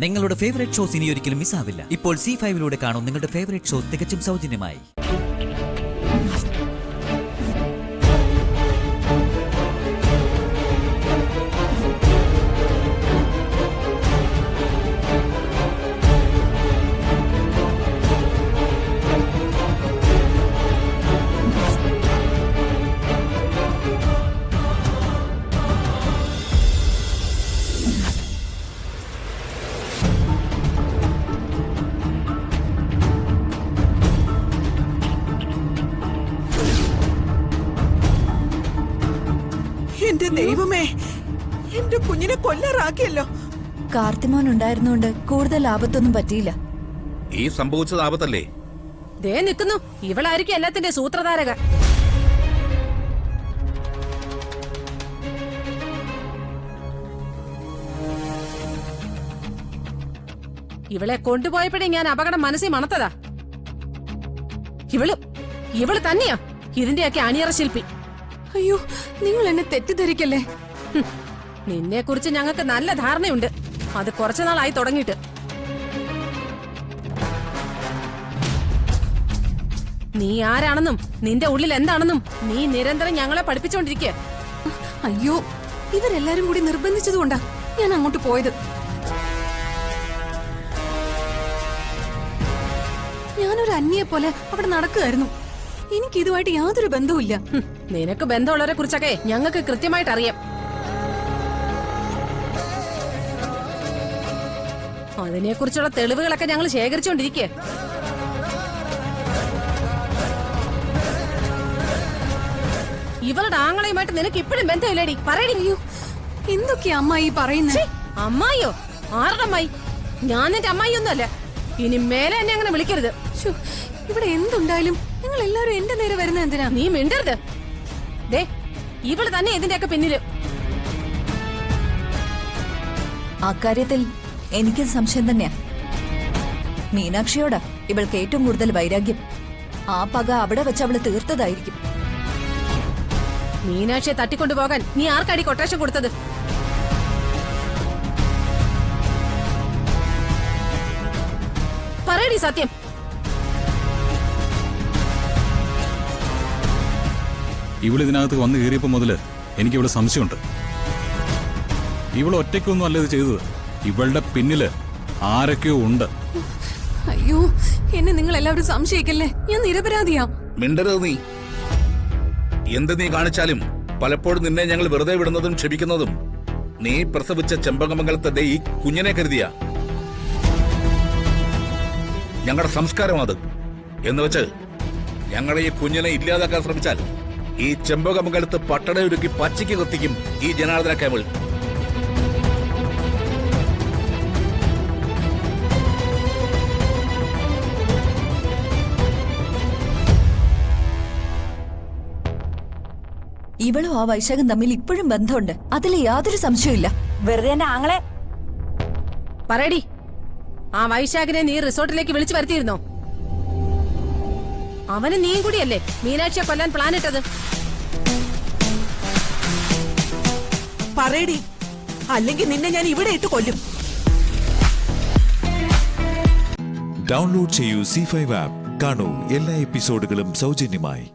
നിങ്ങളുടെ favourite shows ഇനി ഒരിക്കലും മിസ്സാവില്ല. ഇപ്പോൾ C5 കാണും നിങ്ങളുടെ ഫേവറേറ്റ് ഷോസ് തികച്ചും സൗജന്യമായി. എന്റെ ദൈവമേ, എന്റെ കുഞ്ഞിനെ കൊല്ലാറാക്കിയല്ലോ. കാർത്തിമോൻ ഉണ്ടായിരുന്നോണ്ട് കൂടുതൽ ആപത്തൊന്നും പറ്റിയില്ല. ഈ സംഭവിച്ചത് ആപത്തല്ലേ? ദേ നിൽക്കുന്നു, ഇവളായിരിക്കും എല്ലാത്തിന്റെ സൂത്രധാരക. ഇവളെ കൊണ്ടുപോയപ്പോഴേ ഞാൻ അപകടം മനസ്സിൽ മണത്തതാ. ഇവള് തന്നെയാ ഇതിന്റെയൊക്കെ അണിയറ ശില്പി. അയ്യോ, നിങ്ങൾ എന്നെ തെറ്റിദ്ധരിക്കല്ലേ. നിന്നെ കുറിച്ച് ഞങ്ങൾക്ക് നല്ല ധാരണയുണ്ട്. അത് കുറച്ചുനാളായി തുടങ്ങിയിട്ട്. നീ ആരാണെന്നും നിന്റെ ഉള്ളിൽ എന്താണെന്നും നീ നിരന്തരം ഞങ്ങളെ പഠിപ്പിച്ചോണ്ടിരിക്കുക. അയ്യോ, ഇവരെല്ലാരും കൂടി നിർബന്ധിച്ചതുകൊണ്ടാ ഞാൻ അങ്ങോട്ട് പോയത്. ഞാനൊരു അന്യയെ പോലെ അവിടെ നടക്കുകയായിരുന്നു. എനിക്ക് ഇതുമായിട്ട് യാതൊരു ബന്ധവുമില്ല. നിനക്ക് ബന്ധമുള്ളവരെ കുറിച്ചൊക്കെ ഞങ്ങൾക്ക് കൃത്യമായിട്ട് അറിയാം. അതിനെക്കുറിച്ചുള്ള തെളിവുകളൊക്കെ ഞങ്ങൾ ശേഖരിച്ചോണ്ടിരിക്കേ. ഇവളുടെ ആങ്ങളയുമായിട്ട് നിനക്ക് ഇപ്പോഴും ബന്ധമില്ലേടി? പറയടി. അയ്യോ, എന്തൊക്കെയാ അമ്മായി പറയുന്നത്? അമ്മായിയോ? ആരുടെ അമ്മായി? ഞാൻ നിന്റെ അമ്മായിയൊന്നുമല്ല. ഇനി മേലെ എന്നെ അങ്ങനെ വിളിക്കരുത്. ഇവിടെ എന്തുണ്ടായാലും നിങ്ങൾ എല്ലാവരും എന്റെ നേരെ വരുന്നത് എന്തിനാ? നീ മിണ്ടരുത്. ദേ, ഇവള് തന്നെ ഇതിന്റെയൊക്കെ പിന്നില്. അക്കാര്യത്തിൽ എനിക്ക് സംശയം തന്നെയാ. മീനാക്ഷിയോടാ ഇവൾക്ക് ഏറ്റവും കൂടുതൽ വൈരാഗ്യം. ആ പക അവിടെ വെച്ച് അവള് തീർത്തതായിരിക്കും. മീനാക്ഷിയെ തട്ടിക്കൊണ്ടുപോകാൻ നീ ആർക്കടി കൊട്ടേഷൻ കൊടുത്തത്? പറയടി സത്യം. ഇവളിതിനകത്ത് വന്നു കയറിയപ്പോ മുതല് എനിക്ക് ഇവിടെ സംശയമുണ്ട്. ഇവൾ ഒറ്റയ്ക്കൊന്നും അല്ല ഇത് ചെയ്തത്. ഇവളുടെ പിന്നില് ആരൊക്കെയോ ഉണ്ട്. അയ്യോ, എന്നെ നിങ്ങൾ എല്ലാവരും സംശയിക്കല്ലേ. ഞാൻ നിരപരാധിയാ. മിണ്ടരുത് നീ. എന്ത് നീ കാണിച്ചാലും പലപ്പോഴും നിന്നെ ഞങ്ങൾ വെറുതെ വിടുന്നതും ക്ഷമിക്കുന്നതും നീ പ്രസവിച്ച ചെമ്പകമംഗലത്തെ ഈ കുഞ്ഞിനെ കരുതിയാ. ഞങ്ങളുടെ സംസ്കാരം അത്. എന്ന് വെച്ച് ഞങ്ങളെ ഈ കുഞ്ഞിനെ ഇല്ലാതാക്കാൻ ശ്രമിച്ചാൽ ഈ ചെമ്പകമംഗലത്ത് പട്ടടയൊരുക്കി പച്ചയ്ക്ക് കത്തിക്കും ഈ ജനാർദ്ദന കേബിൾ. ഇവളും ആ വൈശാഖം തമ്മിൽ ഇപ്പോഴും ബന്ധമുണ്ട്. അതിൽ യാതൊരു സംശയമില്ല. വെറുതെ എന്റെ ആങ്ങളെ പറയടി. ആ വൈശാഖിനെ നീ റിസോർട്ടിലേക്ക് വിളിച്ചു വരുത്തിയിരുന്നോ? അവന് നീയും കൂടിയല്ലേ മീനാക്ഷിയെ കൊല്ലാൻ പ്ലാൻ ഇട്ടത്? പറയടി, അല്ലെങ്കിൽ നിന്നെ ഞാൻ ഇവിടെ ഇട്ട് കൊല്ലും. ഡൗൺലോഡ് ചെയ്യൂ C5 ആപ്പ്. കാണൂ എല്ലാ എപ്പിസോഡുകളും സൗജന്യമായി.